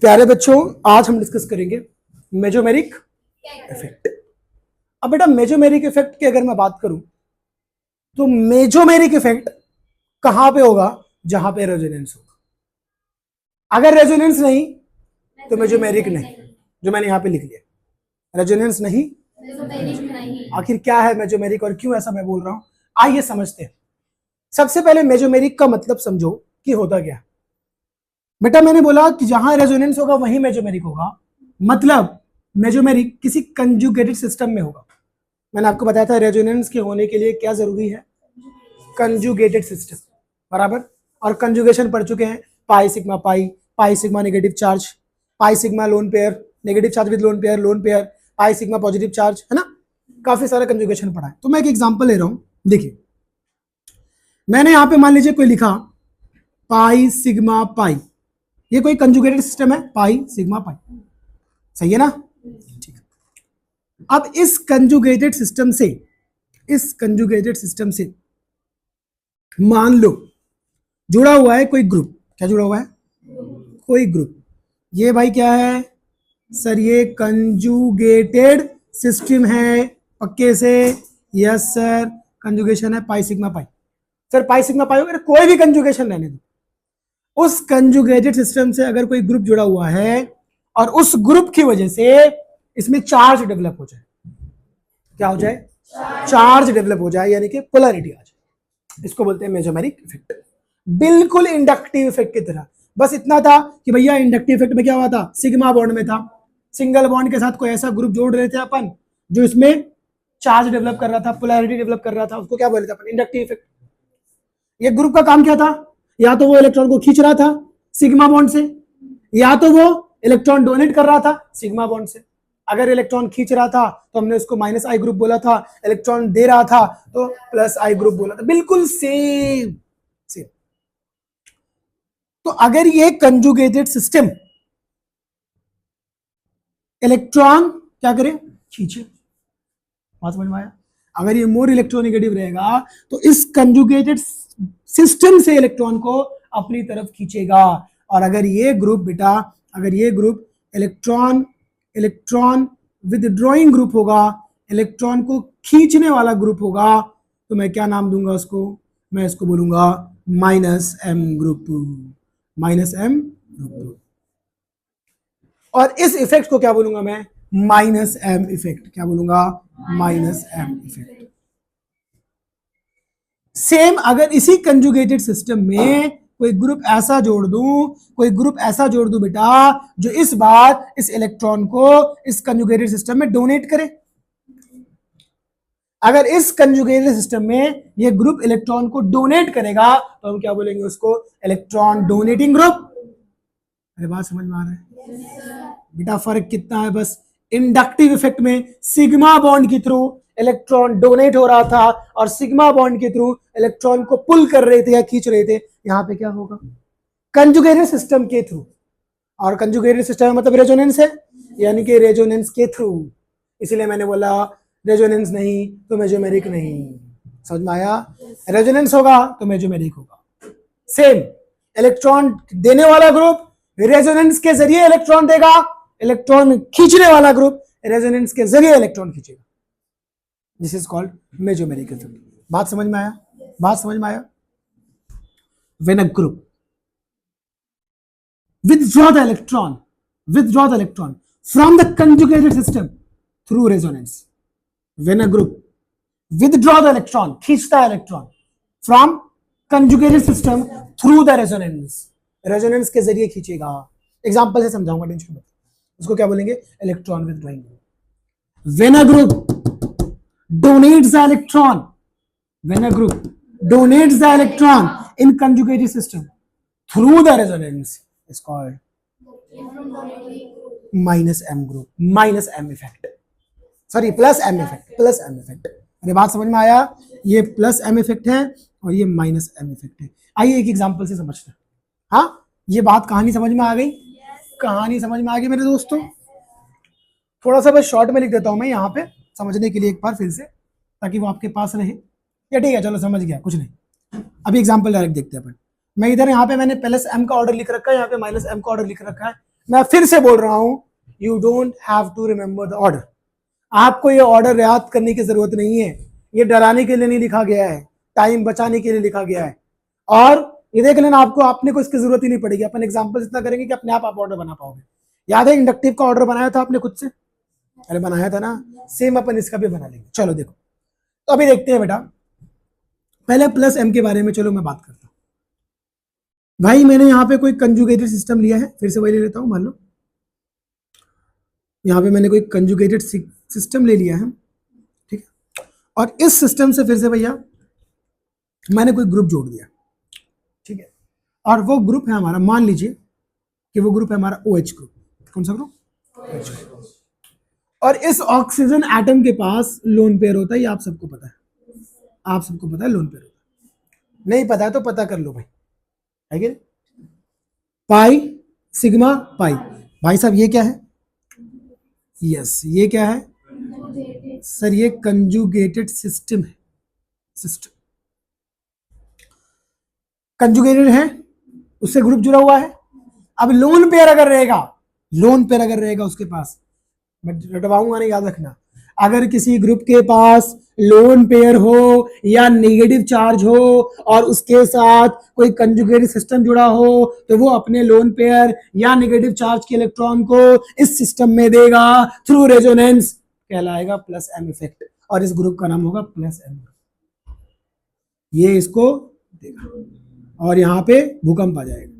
प्यारे बच्चों, आज हम डिस्कस करेंगे मेजोमेरिक इफेक्ट। अब बेटा मेजोमेरिक इफेक्ट की अगर मैं बात करूं तो मेजोमेरिक इफेक्ट कहां पे होगा? जहां पे रेजोनेंस होगा। अगर रेजोनेंस नहीं तो मेजोमेरिक नहीं, जो मैंने यहां पे लिख लिया। रेजोनेंस नहीं, आखिर क्या है मेजोमेरिक और क्यों ऐसा मैं बोल रहा हूं, आइए समझते हैं। सबसे पहले मेजोमेरिक का मतलब समझो कि होता क्या। बेटा मैंने बोला कि जहां रेजोनेंस होगा वहीं मेजोमेरिक होगा, मतलब मेजोमेरिक किसी कंजुगेटेड सिस्टम में होगा। मैंने आपको बताया था रेजोनेंस के होने के लिए क्या जरूरी है, कंजुगेटेड सिस्टम, बराबर। और कंजुगेशन पढ़ चुके हैं, pi sigma negative charge, pi sigma lone pair, negative charge with lone pair, pi sigma positive charge, है ना। काफी सारा कंजुगेशन पढ़ा है। तो मैं एक एग्जांपल ले रहा हूं, देखिए मैंने यहां पे मान लीजिए कोई लिखा पाई सिग्मा पाई, ये कोई कंजुगेटेड सिस्टम है, पाई सिग्मा पाई, सही है ना। ठीक है, अब इस कंजुगेटेड सिस्टम से मान लो जुड़ा हुआ है कोई ग्रुप। क्या जुड़ा हुआ है? कोई ग्रुप। ये भाई क्या है सर? ये कंजुगेटेड सिस्टम है, पक्के से? यस सर, कंजुगेशन है pi sigma pi. Sir pi sigma pi वगैरह कोई भी कंजुगेशन रहने दो, उस कंजुगेटेड सिस्टम से अगर कोई ग्रुप जुड़ा हुआ है और उस ग्रुप की वजह से इसमें चार्ज डेवलप हो जाए, क्या हो जाए? चार्ज डेवलप हो जाए, यानी कि पोलैरिटी आ जाए, इसको बोलते हैं मेजोमेरिक इफेक्ट। बिल्कुल इंडक्टिव इफेक्ट की तरह। बस इतना था कि भैया इंडक्टिव इफेक्ट में क्या हुआ था? सिग्मा बॉन्ड में था, सिंगल बॉन्ड के साथ कोई ऐसा ग्रुप जोड़ रहे थे अपन जो इसमें चार्ज डेवलप कर रहा था, पोलैरिटी डेवलप कर रहा था, उसको क्या बोले थे अपन? Inductive effect. ये ग्रुप का काम क्या था? या तो वो इलेक्ट्रॉन को खींच रहा था सिग्मा बॉन्ड से, या तो वो इलेक्ट्रॉन डोनेट कर रहा था सिग्मा बॉन्ड से। अगर इलेक्ट्रॉन खींच रहा था तो हमने उसको माइनस आई ग्रुप बोला था, इलेक्ट्रॉन दे रहा था तो प्लस आई ग्रुप बोला था। बिल्कुल सेम। तो अगर ये कंजुगेटेड सिस्टम इलेक्ट्रॉन क्या करे? खींचे। बात समझ में आया? अगर ये मोर इलेक्ट्रोनेगेटिव रहेगा तो इस कंजुगेटेड सिस्टम से इलेक्ट्रॉन को अपनी तरफ खींचेगा। और अगर ये ग्रुप बेटा, अगर ये ग्रुप इलेक्ट्रॉन विदड्रॉइंग ग्रुप होगा, इलेक्ट्रॉन को खींचने वाला ग्रुप होगा, तो मैं क्या नाम दूंगा उसको? मैं इसको बोलूंगा minus M group, minus M group. और इस इफेक्ट को क्या बोलूंगा मैं? Minus M effect. क्या बोलूंगा? Minus M effect. सेम अगर इसी कंजुगेटेड सिस्टम में कोई ग्रुप ऐसा जोड़ दूं बेटा जो इस बार इस इलेक्ट्रॉन को इस कंजुगेटेड सिस्टम में डोनेट करे। अगर इस कंजुगेटेड सिस्टम में ये ग्रुप इलेक्ट्रॉन को डोनेट करेगा तो हम क्या बोलेंगे उसको? Electron donating group. अरे बात समझ में आ रहा है बेटा? फर्क कितना है बस। इंडक्टिव इफेक्ट में सिग्मा बॉन्ड के थ्रू इलेक्ट्रॉन डोनेट हो रहा था और सिग्मा बॉन्ड के थ्रू इलेक्ट्रॉन को पुल कर रहे थे या खींच रहे थे। यहां पे क्या होगा? कंजुगेटेड सिस्टम के थ्रू। और कंजुगेटेड सिस्टम मतलब रेजोनेंस है, यानी कि रेजोनेंस के थ्रू। इसलिए मैंने बोला रेजोनेंस नहीं तो मेजोमेरिक नहीं। समझ में आया? रेजोनेंस होगा तो मेजोमेरिक होगा। सेम इलेक्ट्रॉन देने वाला ग्रुप रेजोनेंस के जरिए इलेक्ट्रॉन देगा, इलेक्ट्रॉन खींचने वाला ग्रुप रेजोनेंस के जरिए इलेक्ट्रॉन खींचेगा। This is called mesomeric effect. बात समझ में आया? बात समझ में आया? When a group withdraw the electron from the conjugated system through resonance. When a group withdraw the electron, खींचता है electron from conjugated system through the resonance, resonance के जरिए खींचेगा। एग्जांपल से समझाऊंगा, टेंशन मत। उसको क्या बोलेंगे? Electron withdrawing. When a group donates the electron in conjugated system through the resonance is called minus m group, minus m effect, sorry plus m effect। अरे बात समझ में आया? ये प्लस m इफेक्ट है और ये माइनस m इफेक्ट है। आइए एक एग्जांपल से समझते हैं। हाँ, ये बात कहानी समझ में आ गई? कहानी समझ में आ गई मेरे दोस्तों? थोड़ा सा बस शॉर्ट में लिख देता हूं मैं यहाँ पे समझने के लिए एक बार फिर से, ताकि वो आपके पास रहे। या ठीक है, चलो समझ गया, कुछ नहीं। अभी एग्जांपल डायरेक्ट देखते हैं अपन। मैं इधर यहाँ पे मैंने प्लस m का ऑर्डर लिख रखा है, यहाँ पे माइनस m का ऑर्डर लिख रखा है। मैं फिर से बोल रहा हूं, you don't have to remember the order. आपको ये ऑर्डर याद करने की जरूरत नहीं है, ये डराने के लिए नहीं लिखा गया है, टाइम बचाने के लिए लिखा गया है। और ये देख लेना, आपको अपने को इसकी जरूरत ही नहीं पड़ेगी, अपन एग्जाम्पल इतना करेंगे कि अपने आप ऑर्डर बना पाओगे। याद है इंडक्टिव का ऑर्डर बनाया था आपने खुद से? अरे बनाया था ना, सेम अपन इसका भी बना लेंगे। चलो देखो, तो अभी देखते हैं बेटा, पहले प्लस एम के बारे में चलो मैं बात करता हूं। भाई मैंने यहाँ पे कोई कंजुगेटेड सिस्टम लिया है, फिर से वही ले लेता हूं। मान लो यहाँ पे मैंने कोई कंजुगेटेड सिस्टम ले लिया है, ठीक है, और इस सिस्टम से फिर से भैया मैंने कोई ग्रुप जोड़ दिया, ठीक है, और वो ग्रुप है हमारा, मान लीजिए कि वो ग्रुप है हमारा OH ग्रुप। कौन सा ग्रुप? OH group. और इस ऑक्सीजन एटम के पास लोन पेयर होता है, ये आप सबको पता है, आप सबको पता है लोन पेयर होता है। नहीं पता है तो पता कर लो भाई, है कि पाई सिग्मा पाई। भाई साहब ये क्या है? यस, ये क्या है सर? ये कंजुगेटेड सिस्टम है, सिस्टम कंजुगेटेड है, उससे ग्रुप जुड़ा हुआ है। अब लोन पेयर अगर रहेगा, लोन पेयर अगर रहेगा उसके पास, मैं रटवाऊंगा नहीं, याद रखना, अगर किसी ग्रुप के पास लोन पेयर हो या नेगेटिव चार्ज हो और उसके साथ कोई कंजुगेटेड सिस्टम जुड़ा हो, तो वो अपने लोन पेयर या नेगेटिव चार्ज के इलेक्ट्रॉन को इस सिस्टम में देगा थ्रू रेजोनेंस, कहलाएगा प्लस एम इफेक्ट, और इस ग्रुप का नाम होगा प्लस एम। ये इसको देगा और यहाँ पे भूकंप आ जाएगा,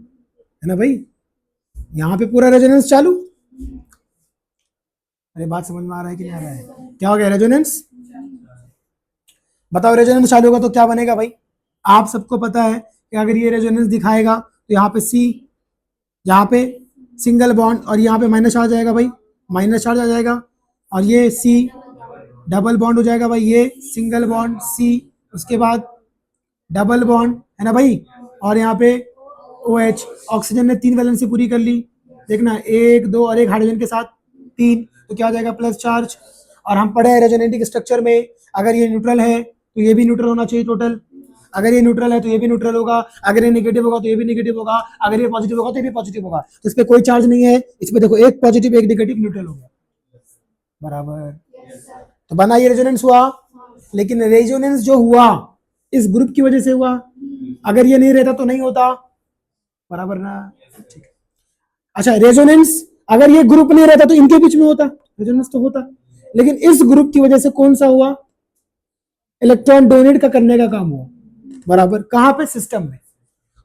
है ना भाई? यहाँ पे पूरा रेजोनेंस चालू। अरे बात समझ में आ रहा है कि नहीं आ रहा है? क्या हो गया? रेजोनेंस। बताओ रेजोनेंस चालू होगा तो क्या बनेगा भाई? आप सबको पता है कि अगर ये रेजोनेंस दिखाएगा तो यहाँ पे C, यहाँ पे सिंगल बॉन्ड, और यहाँ पे माइनस चार्ज आएगा भाई, माइनस चार्ज आ जाएगा, और ये C डबल बॉन्ड हो जाएगा भाई, ये सिंगल बॉन्ड C, उसके बाद डबल बॉन्ड, है ना भाई, और यहाँ पे OH। ऑक्सीजन ने 3 वैलेंसी पूरी कर ली, देखना 1 2 और एक हाइड्रोजन के साथ 3, तो क्या हो जाएगा? Plus charge. और हम पढ़े हैं रेजोनेटिक स्ट्रक्चर में, अगर ये न्यूट्रल है तो ये भी न्यूट्रल होना चाहिए टोटल, अगर ये न्यूट्रल है तो ये भी न्यूट्रल होगा, अगर ये नेगेटिव होगा तो ये भी नेगेटिव होगा, अगर ये पॉजिटिव होगा तो ये भी पॉजिटिव होगा। तो इस पे कोई चार्ज नहीं है, इसमें देखो एक पॉजिटिव एक नेगेटिव, न्यूट्रल हो गया, बराबर। तो बना ये रेजोनेंस हुआ, लेकिन रेजोनेंस जो हुआ इस ग्रुप की वजह से हुआ, अगर ये नहीं रहता तो नहीं होता, बराबर ना? ठीक है। अच्छा, रेजोनेंस अगर ये ग्रुप नहीं रहता तो इनके बीच में होता, रेजोनेंस तो होता, लेकिन इस ग्रुप की वजह से कौन सा हुआ? इलेक्ट्रॉन डोनेट का करने का काम हुआ, बराबर। कहां पे? सिस्टम में।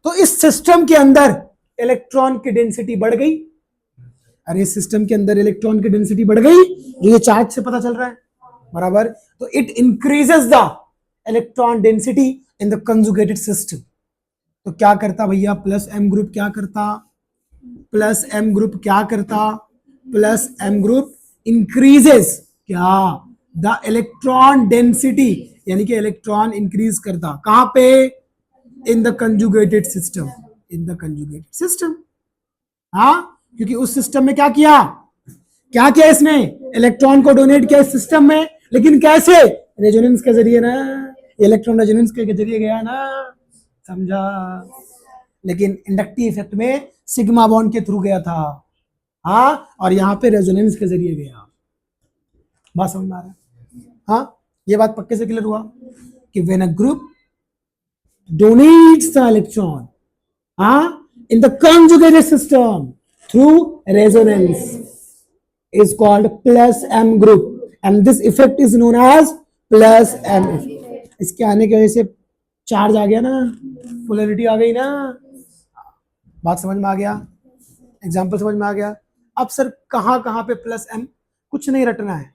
तो इस सिस्टम के अंदर इलेक्ट्रॉन की डेंसिटी बढ़ गई। अरे सिस्टम के अंदर इलेक्ट्रॉन की डेंसिटी बढ़ गई, जो ये चार्ज से पता चल रहा है, बराबर। तो it increases the electron density in the conjugated system. तो क्या करता भैया? प्लस एम ग्रुप क्या करता? प्लस एम ग्रुप क्या करता? प्लस एम ग्रुप इंक्रीजेस क्या? द इलेक्ट्रॉन डेंसिटी, यानी कि इलेक्ट्रॉन इंक्रीज करता। कहां पे? In the conjugated system, in the conjugated system. हाँ, क्योंकि उस सिस्टम में क्या किया? क्या किया इसने? इलेक्ट्रॉन को डोनेट किया इस सिस्टम में, लेकिन कैसे? रेजोनेंस के जरिए ना, इलेक्ट्रॉन रेजोनेंस के जरिए गया ना, समझा? लेकिन इंडक्टिव इफेक्ट में सिग्मा बॉन्ड के थ्रू गया था, हाँ, और यहाँ पे रेजोनेंस के जरिए गया। बात समझ में आ रहा है? हाँ, ये बात पक्के से क्लियर हुआ कि when a group donates the electron in the conjugated system through resonance is called plus M group, and this effect is known as plus M effect. इसके आने की वजह से चार्ज आ गया ना, पोलैरिटी आ गई ना। बात समझ में आ गया? एग्जाम्पल समझ में आ गया? अब सर कहां कहां पे प्लस एम? कुछ नहीं रटना है,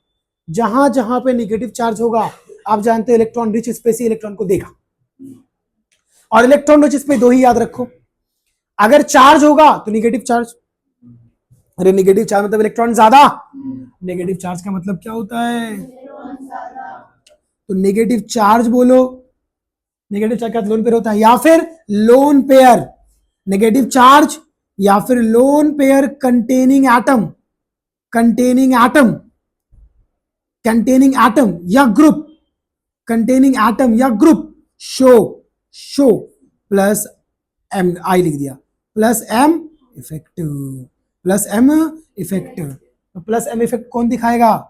जहां जहां पे निगेटिव चार्ज होगा, आप जानते हो इलेक्ट्रॉन रिच स्पेस ही इलेक्ट्रॉन को देगा, और इलेक्ट्रॉन रिच स्पेस 2 ही याद रखो। अगर चार्ज होगा तो निगेटिव चार्ज, अरे निगेटिव चार्ज मतलब इलेक्ट्रॉन ज्यादा, नेगेटिव चार्ज का मतलब क्या होता है? तो नेगेटिव चार्ज बोलो, नेगेटिव चार्ज का लोन पेयर होता है, या फिर लोन पेयर नेगेटिव चार्ज, या फिर lone pair containing atom, containing atom, containing atom या ग्रुप, कंटेनिंग एटम या group, show plus M, I लिख दिया, plus M effective. Plus M effect. तो प्लस एम इफेक्ट कौन दिखाएगा?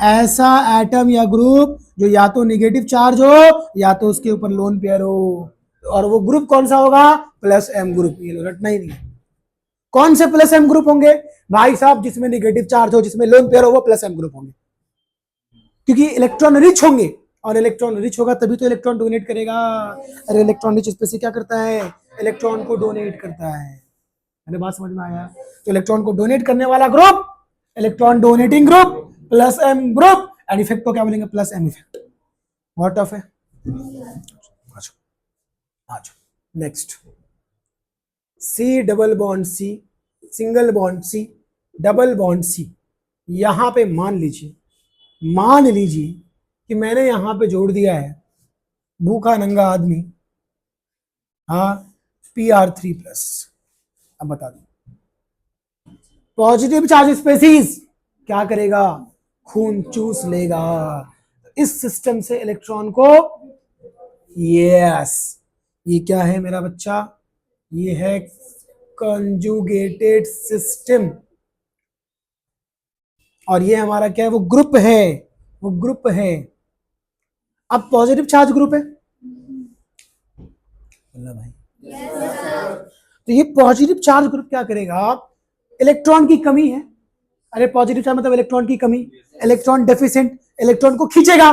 ऐसा एटम या ग्रुप जो या तो नेगेटिव चार्ज हो या तो उसके ऊपर लोन पेयर हो, और वो ग्रुप कौन सा होगा? Plus M group. ये रटना ही नहीं है। कौन से प्लस एम ग्रुप होंगे भाई साहब? जिसमें नेगेटिव चार्ज हो, जिसमें लोन पेयर हो, वो प्लस एम ग्रुप होंगे, क्योंकि इलेक्ट्रॉन रिच होंगे, और इलेक्ट्रॉन रिच होगा तभी तो इलेक्ट्रॉन डोनेट करेगा। अरे इलेक्ट्रॉन रिच स्पेसी क्या करता है? इलेक्ट्रॉन को डोनेट करता है। मैंने बात समझ में आया? तो इलेक्ट्रॉन को डोनेट करने वाला group electron donating group plus M group, and effect को क्या बोलेंगे? Plus M effect. बहुत टफ है। Next, C double bond C, single bond C, double bond C. यहां पे मान लीजिए कि मैंने यहां पे जोड़ दिया है भूखा नंगा आदमी, हाँ, Pr3+। अब बता दो, पॉजिटिव चार्ज स्पेसीज क्या करेगा? खून चूस लेगा। इस सिस्टम से इलेक्ट्रॉन को, यस, ये क्या है मेरा बच्चा? ये है कंजुगेटेड सिस्टम, और ये हमारा क्या है? वो ग्रुप है, वो ग्रुप है। अब पॉजिटिव चार्ज ग्रुप है भाई, तो ये पॉजिटिव चार्ज ग्रुप क्या करेगा? इलेक्ट्रॉन की कमी है, अरे पॉजिटिव चार्ज मतलब इलेक्ट्रॉन की कमी, इलेक्ट्रॉन डेफिशिएंट, इलेक्ट्रॉन को खींचेगा।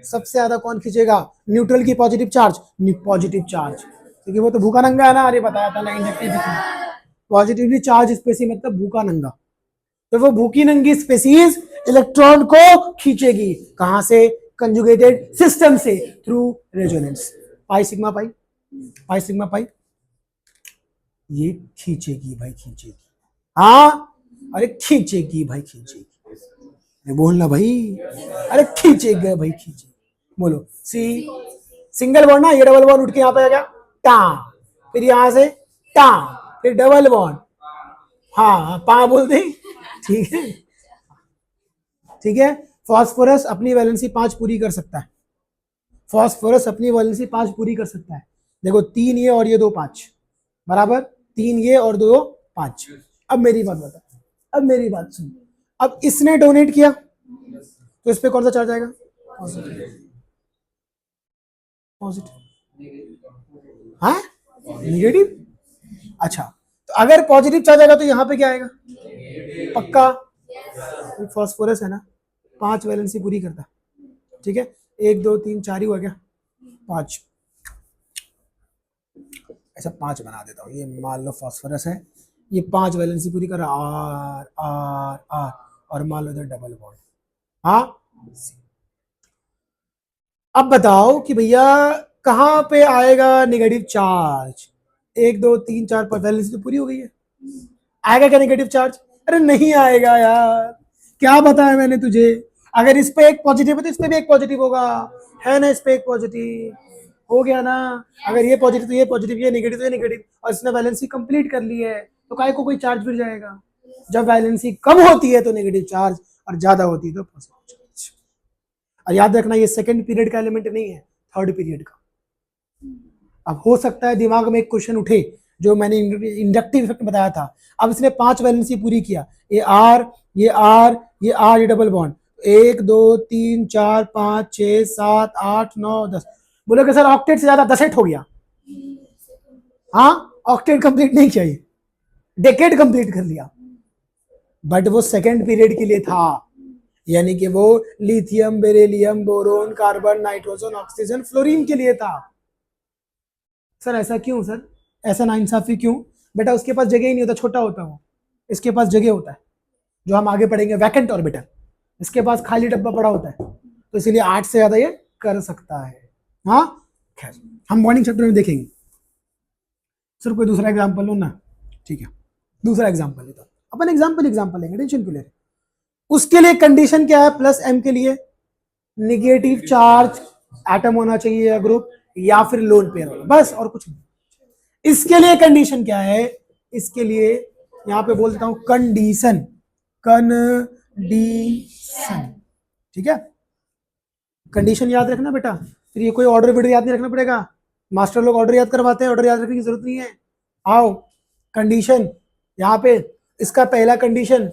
सबसे ज्यादा कौन खींचेगा? न्यूट्रल की पॉजिटिव चार्ज, पॉजिटिव चार्ज, क्योंकि वो तो भूखा नंगा है ना। अरे बताया था ना, इंडक्टिव पॉजिटिवली चार्ज स्पेसी मतलब भूखा नंगा। तो वो भूखी नंगी स्पेसीज इलेक्ट्रॉन को खींचेगी। कहां से? कंजुगेटेड सिस्टम से, through resonance. Pi sigma pi, pi sigma pi, ये खींचेगी भाई, खींचेगी। हाँ, अरे खींचेगी भाई, खींचेगी। अरे बोलना भाई, अरे खींचेगा भाई, खींचेगी। बोलो सी, सिंगल बॉन्ड ना, ये डबल बॉन्ड उठ के यहाँ पे आ गया, टा, फिर यहां से टा, फिर डबल बॉन्ड, हाँ पा बोल दे, ठीक है, ठीक है। फास्फोरस अपनी वैलेंसी 5 पूरी कर सकता है, फास्फोरस अपनी वैलेंसी 5 पूरी कर सकता है। देखो 3 ये और ये 2 5 बराबर, 3 ये और 2 5। अब मेरी बात बता, अब मेरी बात सुन। अब इसने डोनेट किया तो इस पे कौन सा चार्ज आएगा? पॉजिटिव। हाँ, नेगेटिव। अच्छा, तो अगर पॉजिटिव चार्ज आएगा तो यहाँ पे क्या आएगा? पक्का, फास्फोरस है ना, 5 वैलेंसी पूरी करता, ठीक है। 1 2 3 4 ही हुआ क्या? 5, ऐसा 5 बना देता हूँ। ये मान लो फास्फोरस है, ये 5 वैलेंसी पूरी कर, आर आर आर, और मान लो इधर डबल बॉन्ड, हाँ। अब बताओ कि भैया कहाँ पे आएगा नेगेटिव चार्ज? 1 2 3 4 5 वैलेंसी तो पूरी हो गई है, आएगा क्या नेगेटिव चार्ज? अरे नहीं आएगा यार, क्या बताया मैंने तुझे? अगर इस पे एक पॉजिटिव है तो इस पे भी एक पॉजिटिव होगा, है ना? इस पे एक पॉजिटिव हो गया ना। अगर ये पॉजिटिव तो ये पॉजिटिव, ये नेगेटिव तो ये नेगेटिव, और इसने वैलेंसी कंप्लीट कर ली है, तो काय को कोई चार्ज फिर जाएगा? जब वैलेंसी कम होती है तो नेगेटिव चार्ज, और ज्यादा होती है तो पॉजिटिव चार्ज। और याद रखना, ये सेकंड पीरियड का एलिमेंट नहीं है, थर्ड पीरियड का। अब हो सकता है दिमाग में एक क्वेश्चन उठे, जो मैंने इंडक्टिव इफेक्ट बताया था। अब इसने 5 वैलेंसी पूरी किया, ये आर, ये आर, ये आर, ये डबल बॉन्ड, 1 2 3 4 5 6 7 8 9 10। बोलोगे सर ऑक्टेट से ज्यादा 10 हो गया। हाँ, ऑक्टेट कंप्लीट नहीं किया, ये डेकेड कंप्लीट कर लिया, बट वो सेकेंड पीरियड के लिए था। यानी कि वो lithium, beryllium, boron, carbon, nitrogen, oxygen, fluorine के लिए था। सर ऐसा क्यों? सर ऐसा नाइंसाफी क्यों? बेटा उसके पास जगह ही नहीं होता, छोटा होता है वो, इसके पास जगह होता है, जो हम आगे पढ़ेंगे वैकेंट ऑर्बिटल, इसके पास खाली डब्बा पड़ा होता है, तो इसीलिए 8 से ज्यादा ये कर सकता है। हाँ खैर, हम मॉर्निंग चैप्टर में देखेंगे। सर कोई दूसरा एग्जाम्पल लो ना, ठीक है, दूसरा एग्जाम्पल लेता हूं अपन, एग्जाम्पल लेंगे, टेंशन क्यों ले रहे? उसके लिए कंडीशन क्या है? प्लस एम के लिए निगेटिव चार्ज एटम होना चाहिए या ग्रुप, या फिर लोन पेयर होना, बस और कुछ नहीं। इसके लिए कंडीशन क्या है? इसके लिए यहां पे बोल देता हूं कंडीशन, कंडीशन, ठीक है। कंडीशन याद रखना बेटा, फिर ये कोई ऑर्डर वीडियो याद नहीं रखना पड़ेगा, मास्टर लोग ऑर्डर याद करवाते हैं, ऑर्डर याद रखने की जरूरत नहीं है। आओ, कंडीशन यहाँ पे इसका पहला कंडीशन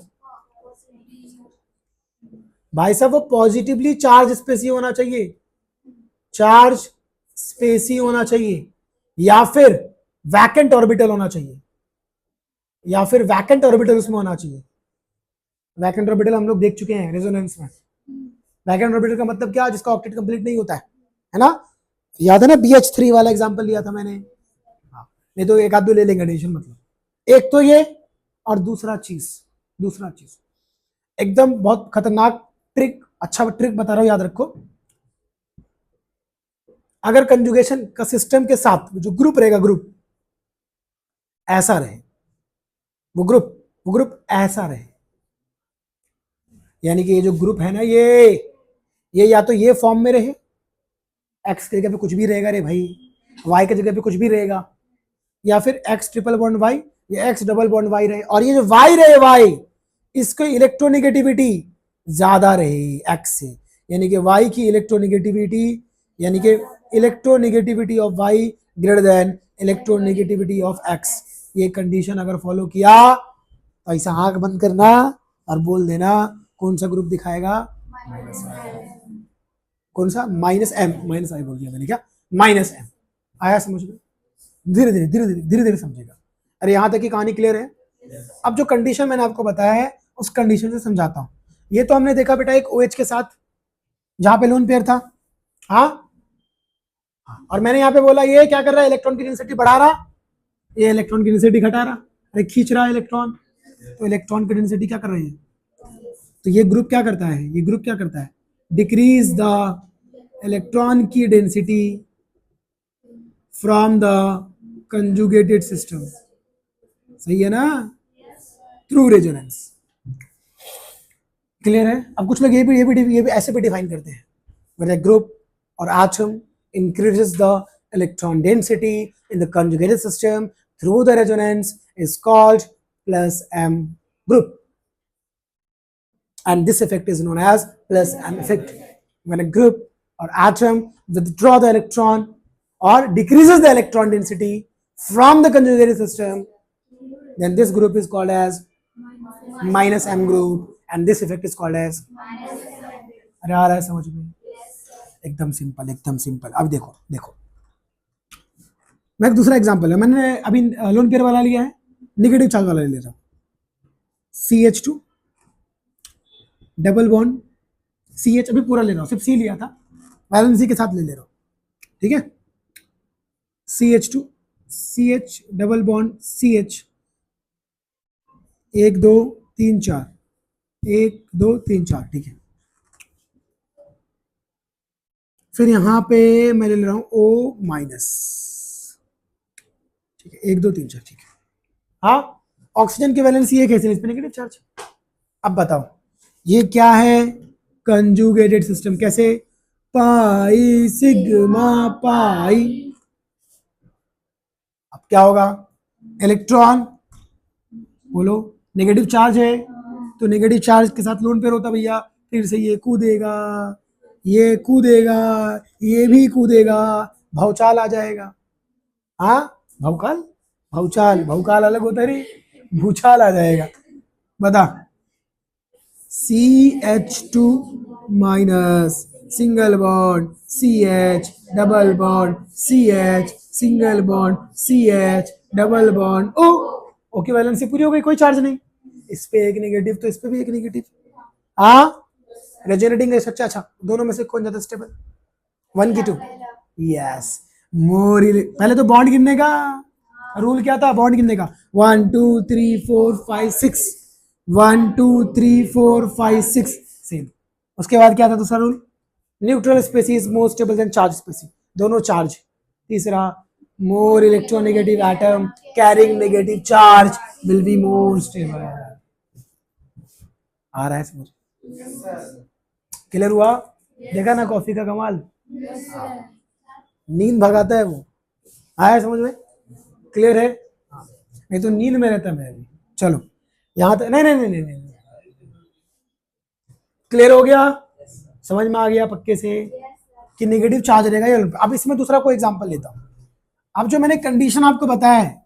भाई साहब वो पॉजिटिवली चार्ज स्पेस ही होना चाहिए, चार्ज स्पेस ही होना चाहिए, या फिर वैकेंट ऑर्बिटल होना चाहिए, या फिर वैकेंट ऑर्बिटल उसमें होना चाहिए। वैकेंट ऑर्बिटल हम लोग देख चुके हैं रेजोनेंस में। वैकेंट ऑर्बिटल का मतलब क्या, जिसका ऑक्टेट कंप्लीट नहीं होता है ना। याद है ना BH3 वाला एग्जांपल लिया था मैंने। हाँ, नहीं तो एक आध दो ले लेंगे, एडिशन मतलब एक तो ये, और दूसरा चीज एकदम बहुत खतरनाक ट्रिक, अच्छा ट्रिक बता रहा हूं, याद रखो। अगर कंजुगेशन का सिस्टम के साथ जो ग्रुप रहेगा, ग्रुप ऐसा रहे, वो ग्रुप ऐसा रहे, यानी कि ये जो ग्रुप है ना, ये या तो ये फॉर्म में रहे, एक्स की जगह पे कुछ भी रहेगा रे भाई, वाई की जगह पे कुछ भी रहेगा, या फिर एक्स ट्रिपल बॉन्ड वाई या एक्स डबल बॉन्ड वाई रहे, और ये जो वाई रहे, वाई इसको इलेक्ट्रोनेगेटिविटी ज्यादा रहे एक्स से, यानी कि वाई की इलेक्ट्रोनेगेटिविटी, यानी कि electronegativity of Y greater than electronegativity of X. ये कंडीशन अगर फॉलो किया तो ऐसा आंख बंद करना और बोल देना कौन सा ग्रुप दिखाएगा, कौन सा, माइनस एम, माइनस आई बोल दिया मैंने क्या, माइनस एम। आया समझ में, धीरे धीरे समझेगा। अरे यहां तक की कहानी क्लियर है। अब जो कंडीशन मैंने आपको बताया है उस कंडीशन से समझाता हूं। ये तो हमने देखा बेटा एक OH के साथ जहां पे लोन पेयर था, हाँ, और मैंने यहाँ पे बोला ये क्या कर रहा है, इलेक्ट्रॉन की डेंसिटी बढ़ा रहा, ये इलेक्ट्रॉन की डेंसिटी घटा रहा, अरे खींच रहा है इलेक्ट्रॉन, तो इलेक्ट्रॉन की डेंसिटी क्या कर रही है, तो ये ग्रुप क्या करता है, ये ग्रुप क्या करता है, डिक्रीज द इलेक्ट्रॉन की density from the conjugated system, सही है ना, थ्रू रेजोनेंस। क्लियर है। अब कुछ लोग ये भी ऐसे भी डिफाइन करते हैं, when a group or atom increases the electron density in the conjugated system through the resonance is called plus M group, and this effect is known as plus M effect. When a group or atom withdraw the electron or decreases the electron density from the conjugated system, then this group is called as minus M group, and this effect is called as, अरे आ रहा है समझ में, एकदम simple, एकदम simple. अब देखो देखो, मैं एक दूसरा एग्जांपल है, मैंने अभी लोन पेयर वाला लिया है, नेगेटिव चार्ज वाला ले रहा हूं, CH2 डबल बॉन्ड CH, अभी पूरा ले रहा हूं, सिर्फ C लिया था, वैलेंसी के साथ ले रहा हूं, ठीक है। CH2 CH double bond CH, 1 2 3 4, 1 2 3 4, ठीक है। फिर यहां पे मैं ले रहा हूं O माइनस, ठीक है, 1 2 3 4, ठीक है। हाँ, ऑक्सीजन की वैलेंसी एक है, इस पे नेगेटिव चार्ज। अब बताओ ये क्या है, कंजुगेटेड सिस्टम, कैसे, पाई सिग्मा पाई। अब क्या होगा, इलेक्ट्रॉन, बोलो, नेगेटिव चार्ज है तो नेगेटिव चार्ज के साथ लोन पेयर होता भैया, फिर से ये कूदेगा, ये कूदेगा, ये भी कूदेगा, भौचाल आ जाएगा। हाँ, भौकाल, भौचाल, भौकाल अलग होता है रे, भूचाल आ जाएगा। बता, CH2 minus single bond CH double bond CH single bond CH double bond O, okay, valency पूरी हो गई, कोई चार्ज नहीं, इस पे एक नेगेटिव तो इस पे भी एक नेगेटिव। हाँ, रेजोनेटिंग है सच्चा, अच्छा, दोनों में से कौन ज्यादा स्टेबल, 1 की 2, यस, मोर, पहले तो बॉन्ड गिनने का रूल क्या था, बॉन्ड गिनने का 1 2 3 4 5 6, 1 2 3 4 5 6, सेम। उसके बाद क्या था दूसरा rule, neutral species more stable than charge species, दोनों चार्ज। तीसरा, more electronegative atom carrying negative charge will be more stable. आ रहा है समझ, क्लियर हुआ, देखा ना कॉफी का कमाल, नींद भगाता है वो, आया समझ में, क्लियर है, नहीं तो नींद में रहता मैं अभी। चलो यहां तक, नहीं नहीं नहीं नहीं नहीं, क्लियर हो गया, समझ में आ गया पक्के से कि नेगेटिव चार्ज रहेगा ये। अब इसमें दूसरा कोई एग्जांपल लेता हूं। अब जो मैंने कंडीशन आपको बताया है,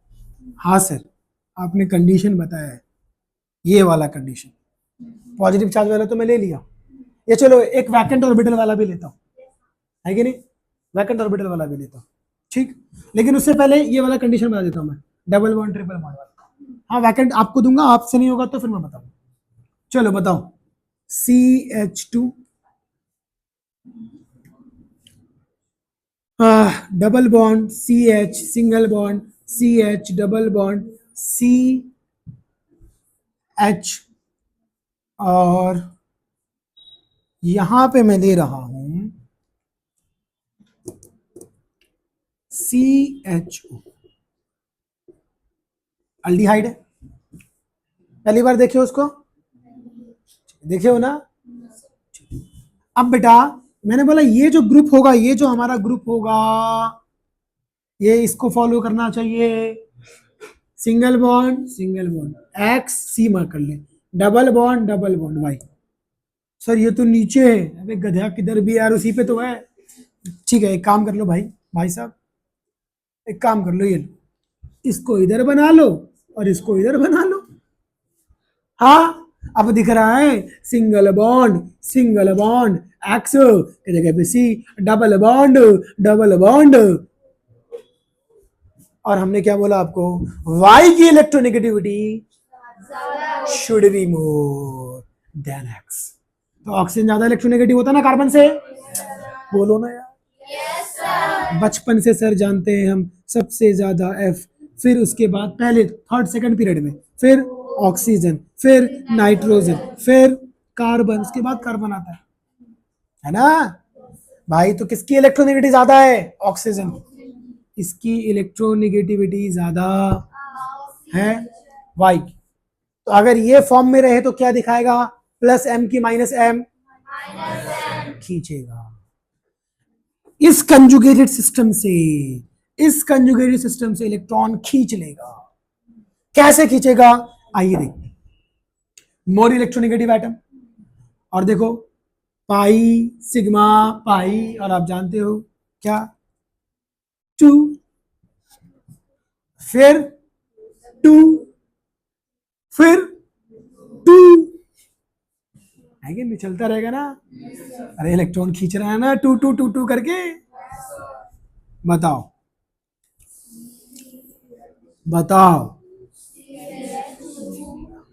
हाँ सर आपने कंडीशन बताया है, ये वाला कंडीशन, पॉजिटिव चार्ज वाला तो मैं ले लिया, ये चलो एक वैकेंट ऑर्बिटल वाला भी लेता हूँ, है कि नहीं, वैकेंट ऑर्बिटल वाला भी लेता हूँ, ठीक। लेकिन उससे पहले ये वाला कंडीशन बता देता हूँ मैं, डबल बॉन्ड ट्रिपल बॉन्ड वाला। हाँ वैकेंट आपको दूंगा, आपसे नहीं होगा तो फिर मैं बताऊँ। चलो बताओ, CH2 double bond CH single bond CH double bond CH, और यहां पे मैं दे रहा हूं CHO, अल्डिहाइड है। पहली बार देखिए उसको, देखिए हो ना। अब बेटा मैंने बोला ये जो ग्रुप होगा, ये जो हमारा ग्रुप होगा, ये इसको फॉलो करना चाहिए, single bond X C mark कर ले, डबल बॉन्ड Y। सर ये तो नीचे है, अबे गधा किधर भी यार, उसी पे तो है। ठीक है एक काम कर लो भाई साहब, एक काम कर लो, ये इसको इधर बना लो और इसको इधर बना लो। हाँ अब दिख रहा है सिंगल बॉन्ड X की जगह पे C, डबल बॉन्ड, और हमने क्या बोला आपको, Y की electronegativity should be more than X। तो ऑक्सीजन ज्यादा इलेक्ट्रोनेगेटिव होता है ना कार्बन से, बोलो ना यार। बचपन से सर जानते हैं हम, सबसे ज्यादा F, फिर उसके बाद पहले थर्ड सेकंड पीरियड में, फिर ऑक्सीजन, फिर नाइट्रोजन, फिर कार्बन, उसके बाद कार्बन आता है ना भाई। तो किसकी इलेक्ट्रोनेगेटिविटी ज्यादा है, ऑक्सीजन, इसकी इलेक्ट्रोनेगेटिविटी ज्यादा है Y की। तो अगर ये फॉर्म में रहे तो क्या दिखाएगा, +M की -M खींचेगा। इस कंजुगेटेड सिस्टम से इलेक्ट्रॉन खींच लेगा। कैसे खींचेगा, आइए देखते हैं। मोर इलेक्ट्रोनेगेटिव एटम, और देखो पाई सिग्मा पाई, और आप जानते हो क्या 2, फिर 2, फिर 2, है कि चलता रहेगा ना। अरे इलेक्ट्रॉन खींच रहा है ना 2 2 2 2 करके। बताओ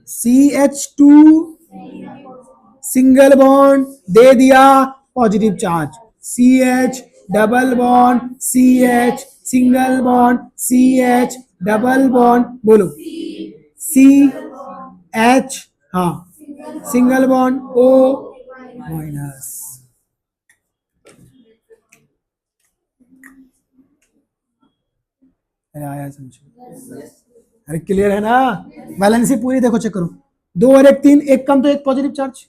CH2 सिंगल बॉन्ड दे दिया positive charge, CH double bond CH single bond CH double bond, बोलो CH, हाँ सिंगल बॉन्ड O माइनस। आया समझो, अरे क्लियर है ना। वैलेंसी पूरी देखो, चेक करो, 2 और 1 3, एक कम तो एक पॉजिटिव चार्ज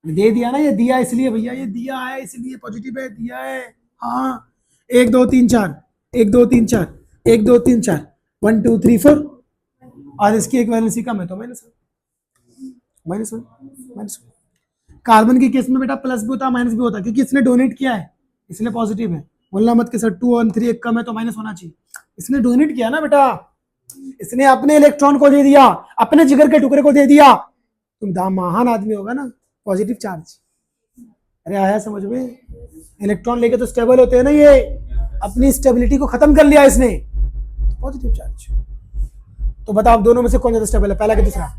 दे दिया ना, ये दिया इसलिए भैया, ये दिया है इसलिए पॉजिटिव है, दिया है। हाँ 1 2 3 4, 1 2 3 4, 1 2 3 4, 1 2 3 4, और इसकी एक वैलेंसी कम है तो -1। कार्बन के केस में बेटा प्लस भी होता माइनस भी होता, क्योंकि इसने डोनेट किया है इसलिए पॉजिटिव है। बोलना मत कि सर 2 और 3 एक कम है तो माइनस होना चाहिए, इसने डोनेट किया ना बेटा, इसने अपने इलेक्ट्रॉन को दे दिया, अपने जिगर के टुकड़े को दे दिया। तुम महान आदमी होगा ना, पॉजिटिव चार्ज। अरे आया समझ में, इलेक्ट्रॉन लेके तो स्टेबल होते हैं ना, ये अपनी स्टेबिलिटी को खत्म कर लिया इसने, पॉजिटिव चार्ज। तो बताओ दोनों में से कौन ज्यादा स्टेबल है, पहला कि दूसरा,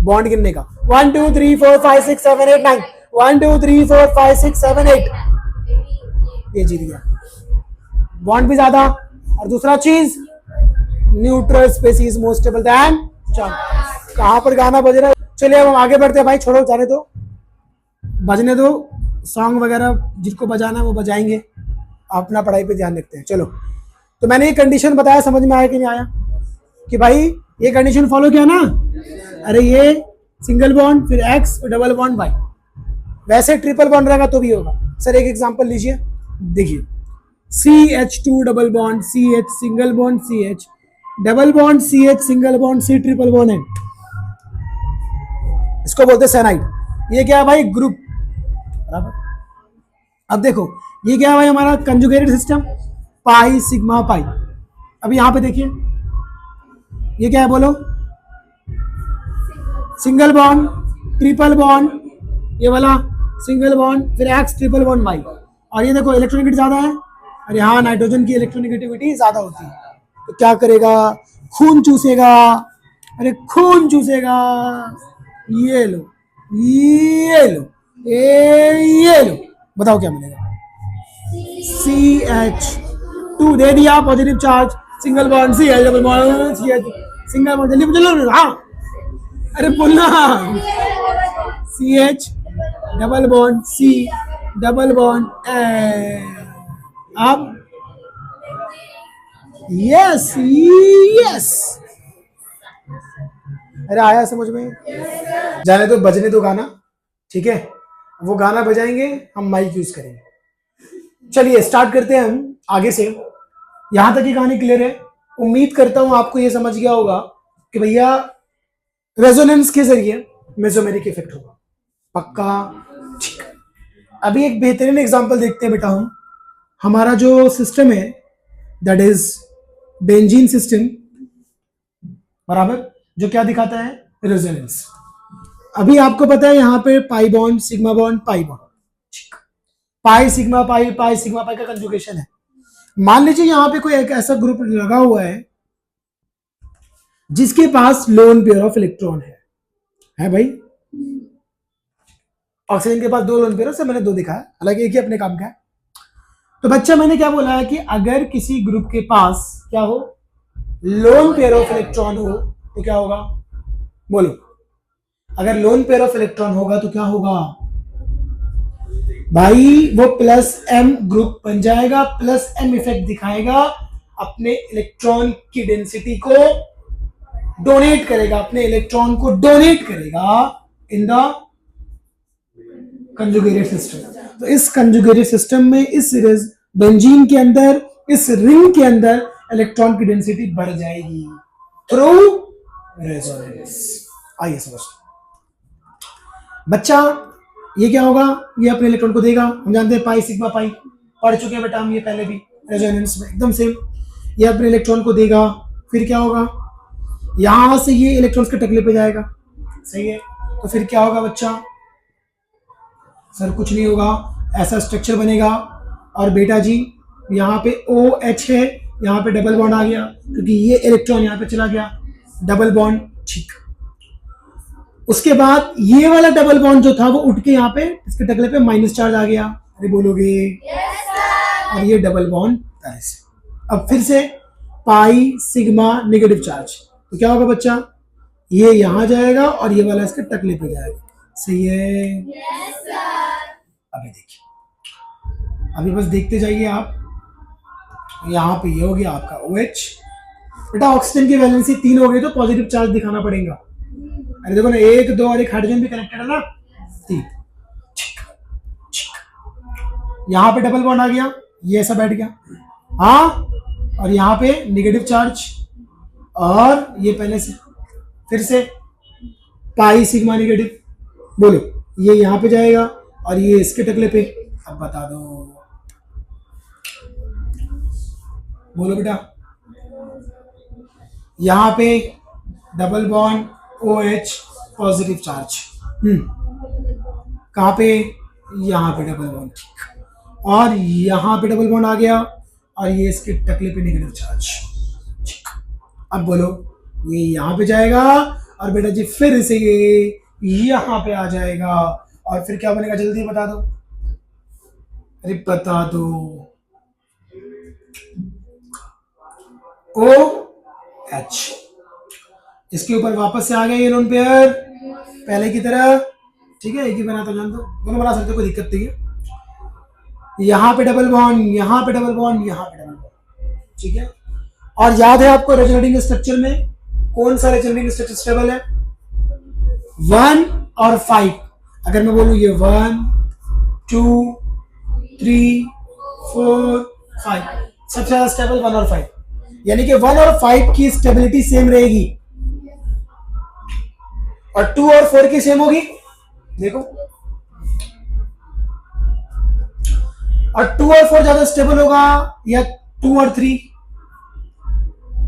बॉन्ड गिनने का 1 2 3 4 5 6 7 8 9, 1 2 3 4 5 6 7 8, ये जीत गया, बॉन्ड भी ज्यादा। और दूसरा चीज, neutral species more stable than charge. कहां पर गाना बज रहा है, चलिए अब हम आगे बढ़ते हैं भाई, छोड़ो जाने दो, बजने दो, सॉन्ग वगैरह जिसको बजाना है वो बजाएंगे, अपना पढ़ाई पे ध्यान रखते हैं। चलो तो मैंने ये कंडीशन बताया, समझ में आया कि नहीं आया, कि भाई ये कंडीशन फॉलो किया ना। अरे ये सिंगल बॉन्ड फिर X और डबल बॉन्ड Y, वैसे ट्रिपल बॉन्ड रहेगा तो भी होगा। सर एक एग्जांपल लीजिए, देखिए CH2 double bond CH single bond CH double bond CH single bond C triple bond है, इसको बोलते हैं साइनाइड। ये क्या है भाई, ग्रुप, बराबर। अब देखो ये क्या है भाई, हमारा conjugated system, pi sigma pi. अब यहां पे देखिए ये क्या है, बोलो सिंगल बॉन्ड, ट्रिपल बॉन्ड, ये वाला सिंगल बॉन्ड, फिर एक्स ट्रिपल बॉन्ड वाई। और ये देखो इलेक्ट्रॉनिक ज्यादा है और यहाँ नाइट्रोजन की इलेक्ट्रोनेगेटिविटी ज्यादा होती है, तो क्या करेगा, खून चूसेगा। अरे खून चूसेगा, ये लो ये लो ये लो, बताओ क्या मिलेगा, CH2 दे दिया positive charge, single bond CH double bond CH, single bond, जल्दी बोलो, हाँ अरे बोलना, CH double bond C double bond अब यस यस, अरे आया समझ में, जाने तो बजने दो गाना, ठीक है, वो गाना बजाएंगे, हम माइक यूज करेंगे। चलिए स्टार्ट करते हैं हम आगे से। यहां तक की कहानी क्लियर है, उम्मीद करता हूं आपको ये समझ गया होगा कि भैया रेजोनेंस के जरिए मेसोमेरिक इफेक्ट होगा, पक्का, ठीक। अभी एक बेहतरीन एग्जांपल देखते हैं बेटा हम, हमारा जो सिस्टम है दैट इज बेंजीन सिस्टम, बराबर, जो क्या दिखाता है, रेजोनेंस। अभी आपको पता है यहाँ पे pi bond, sigma bond, pi bond, pi sigma pi, pi sigma pi का कंजुगेशन है। मान लीजिए यहाँ पे कोई एक ऐसा ग्रुप लगा हुआ है जिसके पास लोन पेयर ऑफ इलेक्ट्रॉन है भाई, ऑक्सीजन के पास 2 लोन पेयर से मैंने 2 दिखाया, हालांकि एक ही अपने काम का है। तो बच्चा मैंने क्या बोला है कि अगर किसी ग्रुप के पास क्या हो, लोन पेयर ऑफ इलेक्ट्रॉन हो, तो क्या होगा, बोलो, अगर लोन पेयर ऑफ इलेक्ट्रॉन होगा तो क्या होगा भाई, वो प्लस एम ग्रुप बन जाएगा, प्लस एम इफेक्ट दिखाएगा, अपने इलेक्ट्रॉन की डेंसिटी को डोनेट करेगा, अपने इलेक्ट्रॉन को डोनेट करेगा इन द कंजुगेटेड सिस्टम। तो इस कंजुगेटेड सिस्टम में, इस बेंजीन के अंदर, इस रिंग के अंदर इलेक्ट्रॉन की डेंसिटी बढ़ जाएगी थ्रू रेजोनेंस। आइए समझते बच्चा, ये क्या होगा, ये अपने इलेक्ट्रॉन को देगा, हम जानते हैं पाई सिग्मा पाई, पढ़ चुके हैं बेटा हम ये पहले भी रेजोनेंस में, एकदम सेम। ये अपने इलेक्ट्रॉन को देगा, फिर क्या होगा, यहां से ये इलेक्ट्रॉन्स के टकले पे जाएगा, सही है, तो फिर क्या होगा बच्चा, सर कुछ नहीं होगा, ऐसा स्ट्रक्चर बनेगा, और बेटा जी यहाँ पे OH है, यहाँ पे डबल बॉन्ड आ गया, क्योंकि ये इलेक्ट्रॉन यहाँ पे चला गया, डबल बॉन्ड, ठीक। उसके बाद ये वाला डबल बॉन्ड जो था वो उठ के यहाँ पे इसके टकले पे माइनस चार्ज आ गया, अरे बोलोगे, और ये डबल बॉन्ड तरह से। अब फिर से पाई सिग्मा नेगेटिव चार्ज, तो क्या होगा बच्चा, ये यहां जाएगा और ये वाला इसके टकले पे जाएगा, सही है, अभी देखिए, अभी बस देखते जाइए आप, यहाँ पे ये हो गया आपका OH, बेटा ऑक्सीजन की वैलेंसी 3 हो गई तो पॉजिटिव चार्ज दिखाना पड़ेगा, अरे देखो ना 1 2 और एक हाइड्रोजन भी कनेक्टेड है ना, 3, यहाँ पे डबल बॉन्ड आ गया, ये ऐसा बैठ गया, हाँ, और यहाँ पे नेगेटिव चार्ज, और ये पहले से, फिर से पाई सिग्मा नेगेटिव, बोलो, ये यहाँ पे जाएगा और ये इसके टकले पे, अब बता दो, बोलो बेटा, यहाँ पे double bond OH positive charge, कहाँ पे, यहाँ पे डबल बॉन्ड, और यहाँ पे डबल बॉन्ड आ गया, और ये इसके टकले पे नेगेटिव चार्ज, ठीक। अब बोलो, ये यहाँ पे जाएगा और बेटा जी फिर से ये यहाँ पे आ जाएगा, और फिर क्या बनेगा, जल्दी बता दो, अरे बता दो, OH, इसके ऊपर वापस से आ गए ये लोन पेयर पहले की तरह, ठीक है, एक ही बना तो जान दो, दोनों बना सकते, कोई दिक्कत नहीं है, यहाँ पे डबल बॉन्ड, यहाँ पे डबल बॉन्ड, यहाँ पे डबल बॉन्ड, ठीक है। और याद है आपको रेजोनेटिंग स्ट्रक्चर में कौन सा रेजोनेटिंग स्ट्रक्चर स्टेबल है, 1 और 5, अगर मैं बोलूं ये 1 2 3 4 5, सबसे ज्यादा स्टेबल 1 और 5, यानी कि 1 और 5 की स्टेबिलिटी सेम रहेगी, और 2 और 4 की सेम होगी, देखो, और 2 और 4 ज्यादा स्टेबल होगा या 2 और 3,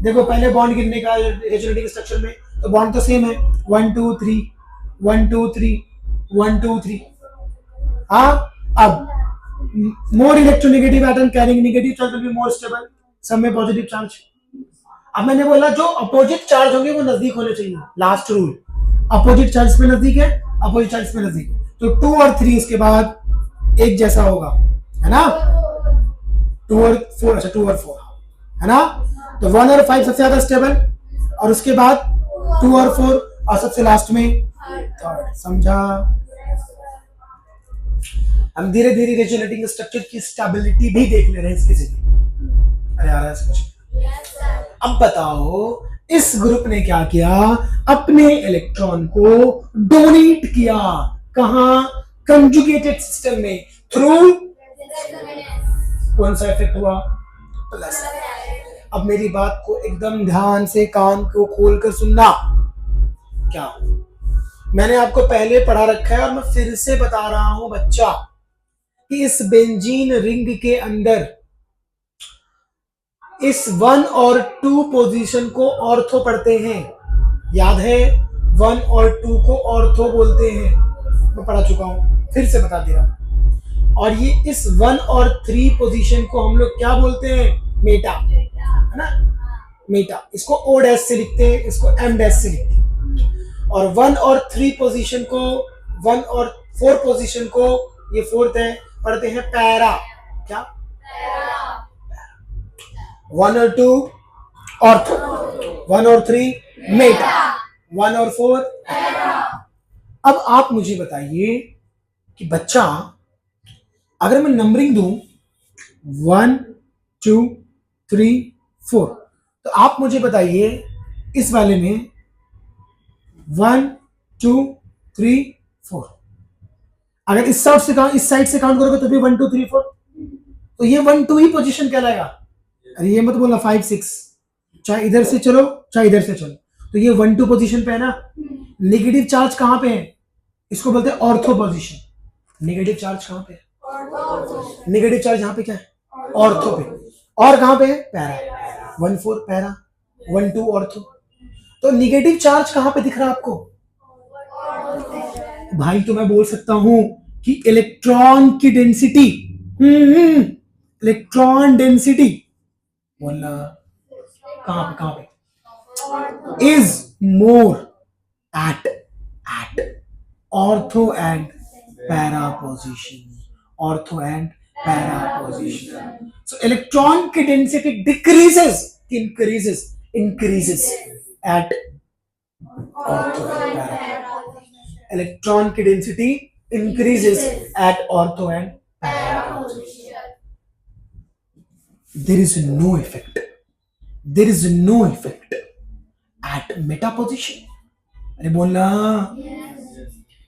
देखो पहले बॉन्ड गिरने का रेजोनेटिंग स्ट्रक्चर में, तो बॉन्ड तो सेम है 1 2 3, 1 2 3 1 2 3। हाँ, अब मोर electronegative atom carrying negative charge will be more stable, सब में पॉजिटिव चार्ज। अब मैंने बोला जो अपोजिट चार्ज होंगे वो नजदीक होने चाहिए, लास्ट रूल, अपोजिट चार्ज पे नजदीक है, अपोजिट चार्ज पे नजदीक, तो 2 और 3 इसके बाद एक जैसा होगा, है ना? 2 और 4, अच्छा 2 और 4 है ना? तो 1 और 5 सबसे ज्यादा स्टेबल, और उसके बाद 2 और 4, और सबसे लास्ट में थर्ड। समझा? हम धीरे धीरे रेजोनेटिंग स्ट्रक्चर की स्टेबिलिटी भी देख ले रहे हैं इसके जरिए। अरे आ रहा है समझ? अब बताओ इस ग्रुप ने क्या किया, अपने इलेक्ट्रॉन को डोनेट किया, कहां? कंजुगेटेड सिस्टम में, थ्रू कौन सा इफेक्ट हुआ? प्लस। अब मेरी बात को एकदम ध्यान से कान को खोलकर सुनना। क्या मैंने आपको पहले पढ़ा रखा है और मैं फिर से बता रहा हूं बच्चा, कि इस बेंजीन रिंग के अंदर इस 1 और 2 पोजीशन को ऑर्थो पढ़ते हैं, याद है? 1 और 2 को ऑर्थो बोलते हैं, मैं पढ़ा चुका हूं, फिर से बता दे रहा। और ये इस 1 और 3 पोजीशन को हम लोग क्या बोलते हैं? मेटा, है ना? मेटा। इसको ओ डैश से लिखते हैं, इसको एम डैश से लिखते हैं। और 1 और 3 पोजीशन को, 1 और 4 पोजीशन को, ये फोर्थ है, पढ़ते हैं पैरा। क्या? 1 और 2 ऑर्थो, 1 और 3 मेटा, 1 और 4 पैरा। अब आप मुझे बताइए कि बच्चा अगर मैं नंबरिंग दूं 1 2 3 4, तो आप मुझे बताइए इस वाले में 1 2 3 4, अगर इस साइड से इस साइड से काउंट करोगे तो भी 1 2 3 4, तो ये 1 2 ही पोजीशन कहलाएगा। अरे ये मत बोलना 5 6, चाहे इधर से चलो चाहे इधर से चलो, तो ये 1 2 पोजीशन पे है ना। नेगेटिव चार्ज कहां पे है? इसको बोलते हैं ऑर्थो पोजीशन। नेगेटिव चार्ज कहां पे है? नेगेटिव चार्ज यहां पे क्या है? ऑर्थो पे। और कहां पे है? पैरा। 1 4 para, 1 2 ortho. तो नेगेटिव चार्ज कहां पे दिख रहा है आपको? भाई तो मैं बोल सकता हूं कि इलेक्ट्रॉन की डेंसिटी, इलेक्ट्रॉन डेंसिटी बोलना कहां पे is more at ortho and para position, ortho and para position. So electron की density increases at ortho and para. Electron की density increases at ortho and para position. There is no effect at meta position। अरे बोलना,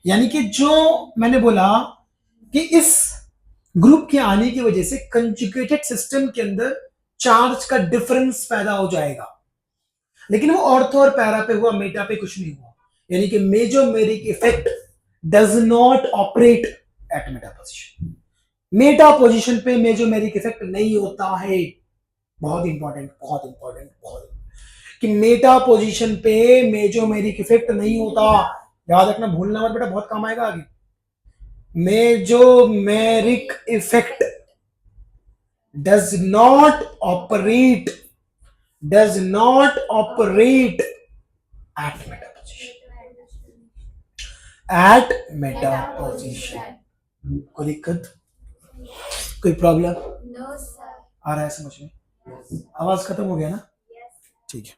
यानी कि जो मैंने बोला कि इस ग्रुप के आने की वजह से कंजुगेटेड सिस्टम के अंदर चार्ज का डिफरेंस पैदा हो जाएगा, लेकिन वो ऑर्थो और पैरा पे हुआ, मेटा पे कुछ नहीं हुआ। यानी कि mesomeric effect does not operate eight Meta position. Meta position पे मेजोमेरिक इफेक्ट नहीं होता है। बहुत इंपॉर्टेंट कि मेटा पोजीशन पे मेजोमेरिक इफेक्ट नहीं होता, याद रखना, भूलना मत बेटा, बहुत काम आएगा आगे। Mesomeric effect does not operate eight Meta position. कोई दिक्कत, कोई प्रॉब्लम? आ रहा है समझ में? आवाज खत्म हो गया ना? ठीक है,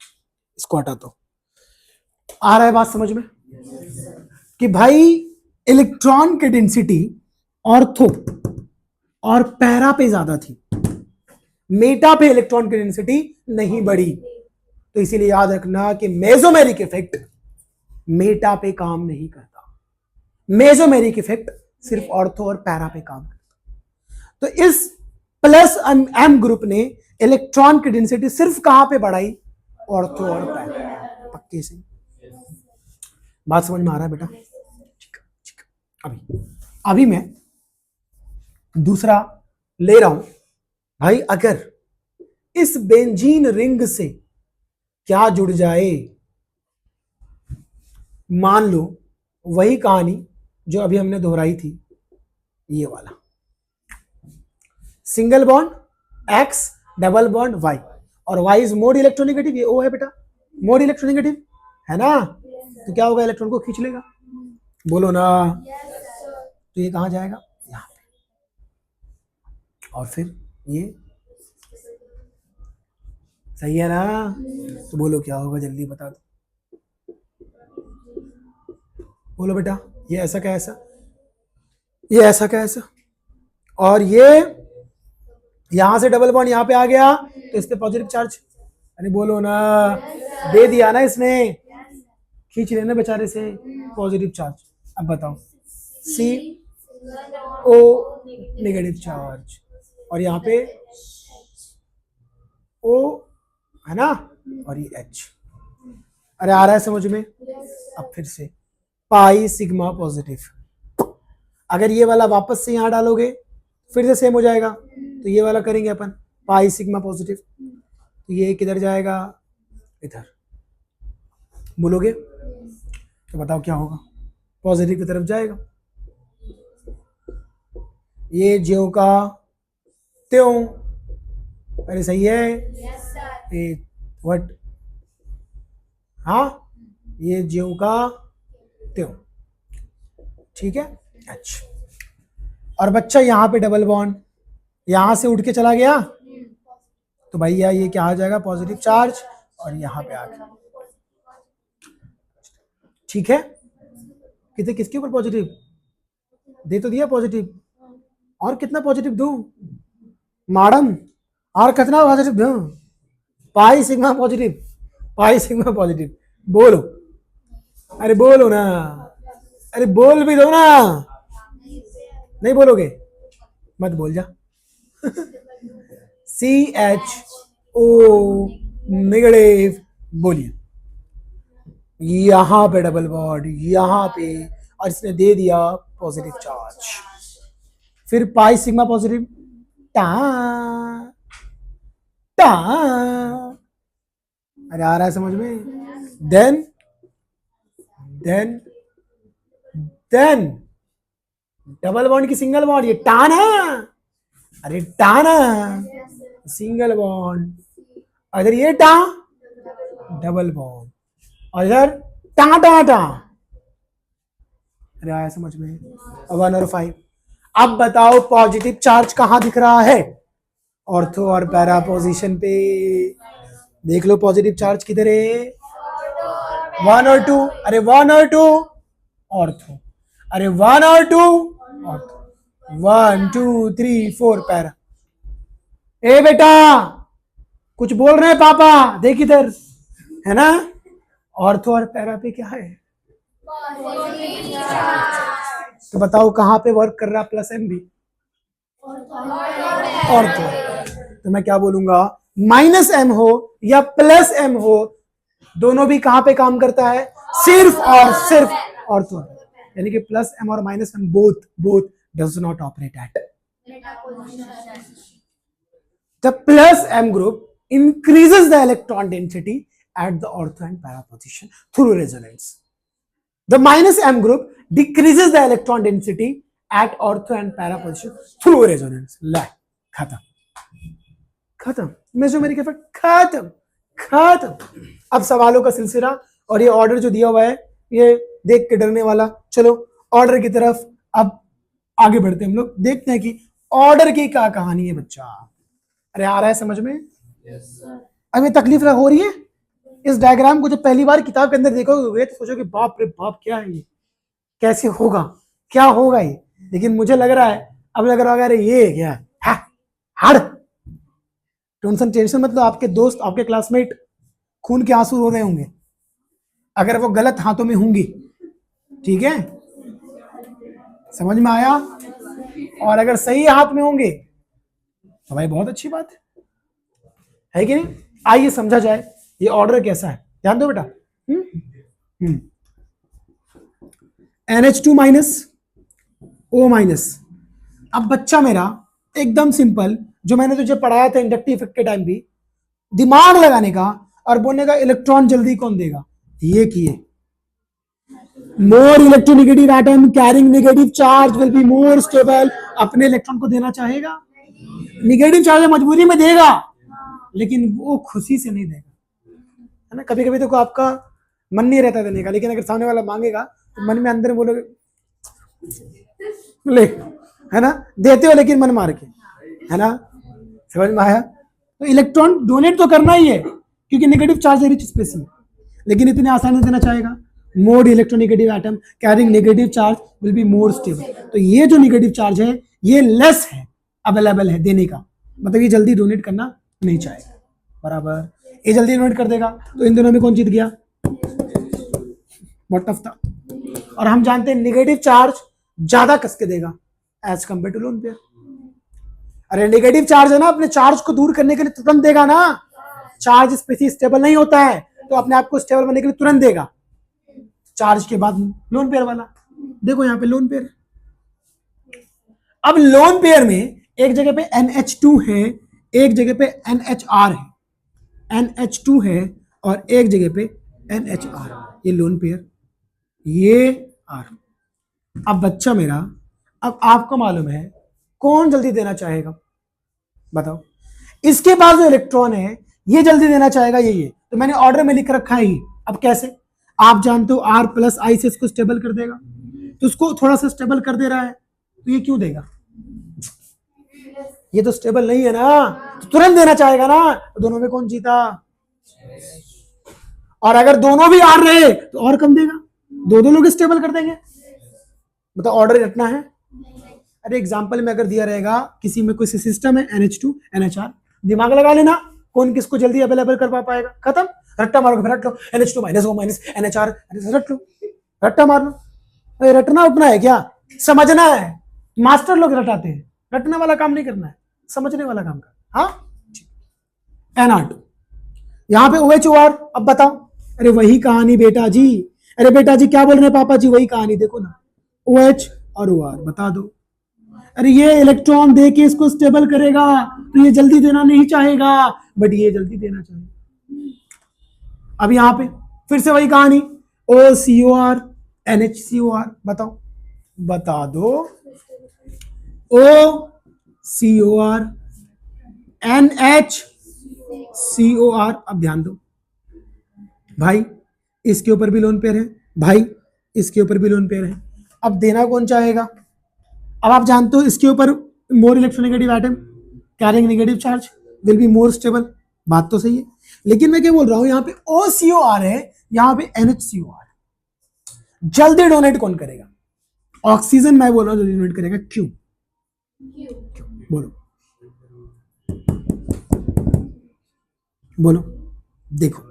इसको हटा दो। आ रहा है बात समझ में? कि भाई इलेक्ट्रॉन की डेंसिटी ऑर्थो और पैरा पे ज्यादा थी, मेटा पे इलेक्ट्रॉन की डेंसिटी नहीं बढ़ी। तो इसीलिए याद रखना कि मेसोमेरिक इफेक्ट मेटा पे काम नहीं करता, मेसोमेरिक इफेक्ट सिर्फ ऑर्थो और पैरा पे काम करता। तो इस प्लस एम ग्रुप ने इलेक्ट्रॉन की डेंसिटी सिर्फ कहां पे बढ़ाई? ऑर्थो और पैरा। पक्के से बात समझ में आ रहा है बेटा? ठीक है। अभी मैं दूसरा ले रहा हूं। भाई अगर इस बेंजीन रिंग से क्या जुड़ जाए, मान लो वही कहानी जो अभी हमने दोहराई थी, ये वाला single bond X, double bond Y, और वाई इज मोर इलेक्ट्रोनेगेटिव, ये ओ है बेटा, मोर इलेक्ट्रोनेगेटिव है ना, तो क्या होगा, इलेक्ट्रॉन को खींच लेगा, बोलो ना, तो ये कहां जाएगा, यहाँ पे, और फिर ये सही है ना, तो बोलो क्या होगा, जल्दी बता दो, बोलो बेटा, ये ऐसा क्या ऐसा, ये ऐसा क्या ऐसा, और ये यहां से डबल बॉन्ड यहां पे आ गया तो इस पे पॉजिटिव चार्ज, अरे बोलो ना, दे दिया ना इसने, खींच लेना बेचारे से पॉजिटिव चार्ज, अब बताओ सी ओ नेगेटिव चार्ज, और यहाँ पे ओ है ना, और ये एच, अरे आ रहा है समझ में, अब फिर से पाई सिग्मा पॉजिटिव, अगर ये वाला वापस से यहाँ डालोगे फिर से सेम हो जाएगा, तो ये वाला करेंगे अपन पाई सिग्मा पॉजिटिव, तो ये किधर जाएगा, इधर, बोलोगे तो बताओ क्या होगा, पॉजिटिव की तरफ जाएगा, ये ज्यों का त्यों, अरे सही है, ये व्हाट, हाँ ये ज्यों का त्यों, ठीक है, अच्छा, और बच्चा यहाँ पे डबल बॉन्ड यहां से उठ के चला गया, तो भैया ये क्या आ जाएगा, पॉजिटिव चार्ज, और यहाँ पे आ गया, ठीक है, कितने किसके ऊपर पॉजिटिव दे तो दिया पॉजिटिव, और कितना पॉजिटिव दूं मैडम, और कितना पॉजिटिव दूं, pi sigma positive, pi sigma positive, बोलो, अरे बोलो ना, अरे बोल भी दो ना, नहीं बोलोगे मत बोल जा, सी एच ओ नेगेटिव, बोलिए, यहां पे डबल बॉन्ड यहां पे, और इसने दे दिया पॉजिटिव चार्ज, फिर पाई सिग्मा पॉजिटिव, टा टा, अरे आ रहा है समझ में, then then then double bond की सिंगल बॉन्ड, ये टान है, अरे टान है, सिंगल बॉन्ड, अगर ये टा डबल बॉन्ड, और इधर टा टा टा, अरे आया समझ में, 1 और 5, अब बताओ पॉजिटिव चार्ज कहां दिख रहा है, ऑर्थो और पैरा पोजीशन पे, देख लो पॉजिटिव चार्ज किधर है, 1 और 2, अरे 1 और 2 ऑर्थो, अरे 1 और 2 ऑर्थो, 1 2 3 4 पैरा, ए बेटा कुछ बोल रहे हैं पापा, देख इधर, है ना, ऑर्थो और पैरा पे क्या है, तो बताओ कहां पे वर्क कर रहा प्लस एम भी, ऑर्थो, तो मैं क्या बोलूंगा, माइनस एम हो या प्लस एम हो, दोनों भी कहां पे काम करता है, सिर्फ और सिर्फ ऑर्थो, यानी कि प्लस एम और minus M both does not operate at the plus M group increases the electron density at the ortho and para position through resonance. The minus M group decreases the electron density at ortho and para position through resonance. ला खत्म खत्म, mesomeric effect खत्म खत्म। अब सवालों का सिलसिला और ये ऑर्डर जो दिया हुआ है ये देख के डरने वाला। चलो ऑर्डर की तरफ अब आगे बढ़ते हैं हम लोग, देखते हैं कि ऑर्डर की क्या कहानी है बच्चा। अरे आ रहा है समझ में? अब ये तकलीफ हो रही है इस डायग्राम को जब पहली बार किताब के अंदर देखोगे तो सोचोगे बाप रे बाप क्या है ये, कैसे होगा, क्या होगा ये। लेकिन मुझे लग रहा है अब लग रहा है अरे ये क्या है, हड़ टेंशन मतलब आपके दोस्त आपके क्लासमेट खून के आंसू रो रहे होंगे अगर वो गलत हाथों में होंगी, ठीक है, समझ में आया? और अगर सही हाथ में होंगे तो भाई बहुत अच्छी बात है कि नहीं? आइए समझा जाए ये ऑर्डर कैसा है, ध्यान दो बेटा। NH2 minus O minus. अब बच्चा मेरा एकदम सिंपल जो मैंने तुझे पढ़ाया था इंडक्टिव इफेक्ट के टाइम भी, दिमाग लगाने का और बोलने का इलेक्ट्रॉन जल्दी कौन देगा, ये किए मोर electronegative atom carrying negative charge will be more stable. अपने इलेक्ट्रॉन को देना चाहेगा, नेगेटिव चार्ज मजबूरी में देगा, लेकिन वो खुशी से नहीं देगा, है ना। कभी कभी तो आपका मन नहीं रहता देने का, लेकिन अगर सामने वाला मांगेगा तो मन में अंदर बोलोगे ले, है ना, देते हो लेकिन मन मार के, है ना। समझ में आया? तो इलेक्ट्रॉन डोनेट तो करना ही है क्योंकि नेगेटिव चार्ज है रिच स्पेस में, लेकिन इतने आसानी से देना चाहेगा। मोर electronegative atom carrying negative charge will be more stable. तो ये जो नेगेटिव चार्ज है ये लेस है, अवेलेबल है देने का, मतलब ये जल्दी डोनेट करना नहीं चाहेगा, बराबर। ये जल्दी डोनेट कर देगा, तो इन दोनों में कौन जीत गया? बहुत टफ था। और हम जानते हैं नेगेटिव चार्ज ज्यादा कस के देगा as compare to lone pair. अरे नेगेटिव चार्ज है ना, अपने चार्ज को दूर करने के लिए तुरंत देगा ना। चार्ज स्पेसिस स्टेबल नहीं होता है, तो अपने आप को स्टेबल बनने के लिए तुरंत देगा। चार्ज के बाद लोन पेयर वाला, देखो यहाँ पे लोन पेयर। अब लोन पेयर में एक जगह पे NH2 है, एक जगह पे NHR है, NH2 है और एक जगह पे NHR, ये लोन पेयर, ये R। अब बच्चा मेरा, अब आपको मालूम है कौन जल्दी देना चाहेगा, बताओ। इसके पास जो इलेक्ट्रॉन है ये जल्दी देना चाहेगा, ये तो मैंने ऑर्डर में लिख रखा है ही। अब कैसे? आप जानते हो R प्लस I से इसको स्टेबल कर देगा, तो उसको थोड़ा सा स्टेबल कर दे रहा है, तो ये क्यों देगा? ये तो स्टेबल नहीं है ना, तो तुरंत देना चाहेगा ना। तो दोनों में कौन जीता? और अगर दोनों भी R रहे तो और कम देगा, दो लोग स्टेबल कर देंगे। मतलब ऑर्डर रटना है। अरे एग्जांपल में अगर दिया रहेगा किसी में कोई सिस्टम है NH2 NHR, दिमाग लगा लेना कौन किसको जल्दी अवेलेबल कर पाएगा, खत्म। रट्टा मारो, फिर रट लो NH2 -O माइनस NHR, रट लो, रट्टा मार लो। रटना उठना है क्या? समझना है। मास्टर लोग रटाते हैं, रटने वाला काम नहीं करना है, समझने वाला काम कर। हाँ, NR2 यहाँ पे OH-OR। अब बताओ। अरे वही कहानी बेटा जी, अरे बेटा जी क्या बोल रहे हैं पापा जी? वही कहानी, देखो ना, OH और OR बता दो। अरे ये इलेक्ट्रॉन दे के इसको स्टेबल करेगा, तो ये जल्दी देना नहीं चाहेगा, बट ये जल्दी देना चाहेगा। अब यहां पे फिर से वही कहानी, OCOR NHCOR, बताओ, बता दो। OCOR NHCOR। अब ध्यान दो भाई, इसके ऊपर भी लोन पेयर है भाई, इसके ऊपर भी लोन पेयर है। अब देना कौन चाहेगा? अब आप जानते हो इसके ऊपर मोर electronegative atom carrying negative charge will be more stable, बात तो सही है। लेकिन मैं क्या बोल रहा हूं, यहाँ पे OCOR है, यहाँ पे NHCOR। जल्दी डोनेट कौन करेगा? ऑक्सीजन मैं बोल रहा हूं जल्दी डोनेट करेगा, क्यों? बोलो बोलो। देखो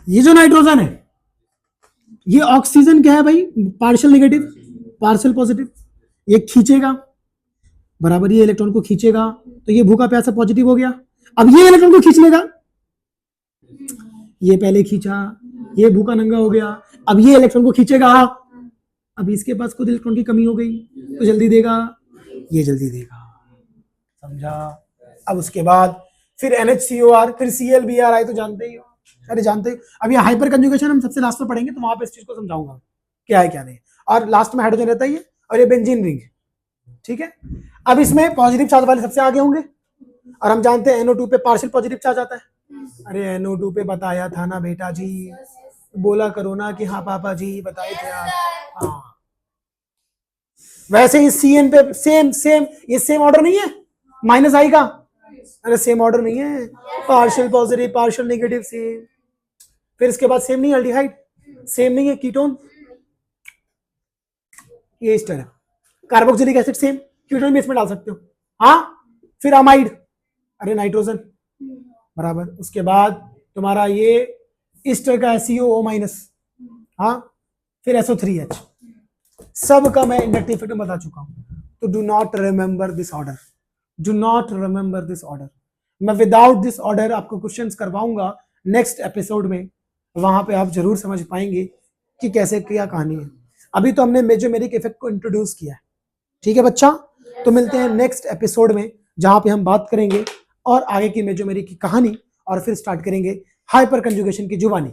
ये जो नाइट्रोजन है, ये ऑक्सीजन क्या है भाई? पार्शियल नेगेटिव पार्शियल पॉजिटिव, ये खींचेगा, बराबर, ये इलेक्ट्रॉन को खींचेगा, तो ये भूखा प्यासा पॉजिटिव हो गया। अब ये इलेक्ट्रॉन को खींच लेगा, ये पहले खींचा, ये भूखा नंगा हो गया, अब ये इलेक्ट्रॉन को खींचेगा, अब इसके पास खुद इलेक्ट्रॉन की कमी हो गई, तो जल्दी देगा, ये जल्दी देगा, समझा। अब उसके बाद फिर NHCOR, फिर ClBr, तो जानते ही हो। अरे जानते हो, अब ये हाइपर कंजुगेशन हम सबसे लास्ट में पढ़ेंगे, तो वहां पे इस चीज को समझाऊंगा क्या है क्या नहीं। और लास्ट में हाइड्रोजन रहता है, और ये बेंजीन रिंग, ठीक है। अब इसमें पॉजिटिव चार्ज वाले सबसे आगे होंगे, और हम जानते हैं NO2 पे पार्शियल पॉजिटिव चार्ज आता है। अरे NO2 पे बताया था ना बेटा जी, बोला करो ना कि हाँ पापा जी बताए थे आप। हाँ, वैसे ही CN पे सेम ये सेम ऑर्डर नहीं है -I का? अरे सेम ऑर्डर नहीं है, partial positive partial negative same. फिर इसके बाद सेम नहीं है एल्डिहाइड, सेम नहीं है कीटोन, ये इस तरह। कार्बोक्सिलिक एसिड सेम, कीटोन भी इसमें डाल सकते हो। हाँ, फिर अमाइड, अरे नाइट्रोजन, बराबर। उसके बाद तुम्हारा ये इस तरह का CO-, हाँ, फिर SO3H। सब का मैं इंडक्टिव इफेक्ट में बता चुका हूं, तो do not remember this order, do not remember this order. मैं विदाउट दिस ऑर्डर आपको क्वेश्चंस करवाऊंगा नेक्स्ट एपिसोड में, वहां पे आप जरूर समझ पाएंगे कि कैसे क्या कहानी है। अभी तो हमने मेजोमेरिक इफेक्ट को इंट्रोड्यूस किया है, ठीक है बच्चा। तो मिलते हैं नेक्स्ट एपिसोड में, जहां पे हम बात करेंगे और आगे की मेजोमेरिक की कहानी, और फिर स्टार्ट करेंगे हाइपर कंजुगेशन की जुबानी।